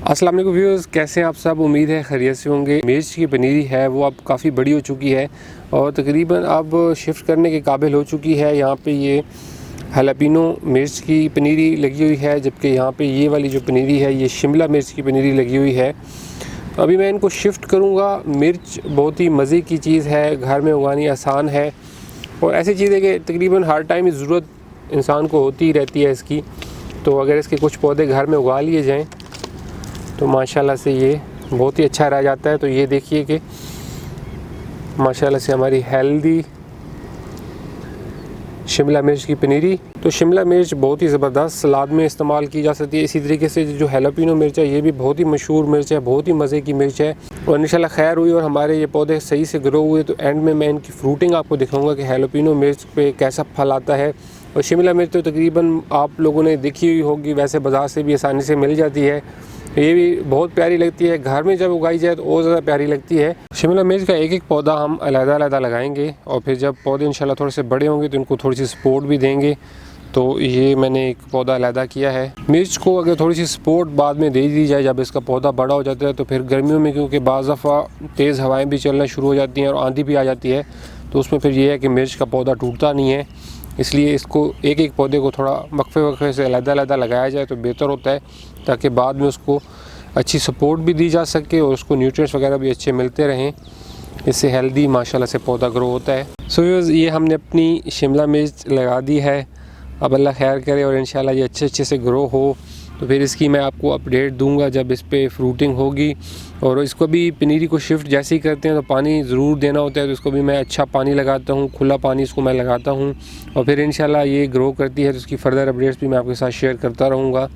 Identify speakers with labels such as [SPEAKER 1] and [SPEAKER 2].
[SPEAKER 1] अस्सलाम वालेकुम व्यूअर्स, कैसे हैं आप सब। उम्मीद है खैरियत से होंगे। मिर्च की पनीरी है वो अब काफ़ी बड़ी हो चुकी है और तकरीबन अब शिफ्ट करने के काबिल हो चुकी है। यहाँ पे ये हलापिनो मिर्च की पनीरी लगी हुई है, जबकि यहाँ पे ये वाली जो पनीरी है ये शिमला मिर्च की पनीरी लगी हुई है। तो अभी मैं इनको शिफ्ट करूँगा। मिर्च बहुत ही मज़े की चीज़ है, घर में उगानी आसान है और ऐसी चीज़ है कि तकरीबन हर टाइम ज़रूरत इंसान को होती ही रहती है इसकी। तो अगर इसके कुछ पौधे घर में उगा लिए जाएँ तो माशाल्लाह से ये बहुत ही अच्छा रह जाता है। तो ये देखिए कि माशाल्लाह से हमारी हेल्दी शिमला मिर्च की पनीरी। तो शिमला मिर्च बहुत ही ज़बरदस्त सलाद में इस्तेमाल की जा सकती है। इसी तरीके से जो हैलापिनो मिर्च है ये भी बहुत ही मशहूर मिर्च है, बहुत ही मज़े की मिर्च है और इंशाल्लाह खैर हुई और हमारे ये पौधे सही से ग्रो हुए। तो एंड में मैं इनकी फ्रूटिंग आपको दिखाऊंगा कि हैलापिनो मिर्च पे कैसा फल आता है। और शिमला मिर्च तो तकरीबन आप लोगों ने देखी हुई होगी, वैसे बाज़ार से भी आसानी से मिल जाती है। ये भी बहुत प्यारी लगती है, घर में जब उगाई जाए तो और ज़्यादा प्यारी लगती है। शिमला मिर्च का एक एक पौधा हम अलग-अलग लगाएंगे और फिर जब पौधे इंशाल्लाह थोड़े से बड़े होंगे तो इनको थोड़ी सी सपोर्ट भी देंगे। तो ये मैंने एक पौधा अलग किया है। मिर्च को अगर थोड़ी सी सपोर्ट बाद में दे दी जाए, जब इसका पौधा बड़ा हो जाता है, तो फिर गर्मियों में क्योंकि बाज़ दफ़ा तेज़ हवाएँ भी चलना शुरू हो जाती हैं और आंधी भी आ जाती है, तो उसमें फिर ये है कि मिर्च का पौधा टूटता नहीं है। इसलिए इसको एक एक पौधे को थोड़ा वक्फे से अलग-अलग लगाया जाए तो बेहतर होता है, ताकि बाद में उसको अच्छी सपोर्ट भी दी जा सके और उसको न्यूट्रिएंट्स वगैरह भी अच्छे मिलते रहें। इससे हेल्दी माशाल्लाह से पौधा ग्रो होता है। सो ये हमने अपनी शिमला मिर्च लगा दी है। अब अल्लाह खैर करे और इंशाल्लाह ये अच्छे से ग्रो हो तो फिर इसकी मैं आपको अपडेट दूंगा जब इस पर फ्रूटिंग होगी। और इसको भी पनीरी को शिफ्ट जैसे ही करते हैं तो पानी ज़रूर देना होता है, तो इसको भी मैं अच्छा पानी लगाता हूँ, खुला पानी इसको मैं लगाता हूँ और फिर इंशाल्लाह ये ग्रो करती है तो उसकी फ़र्दर अपडेट्स भी मैं आपके साथ शेयर करता रहूँगा।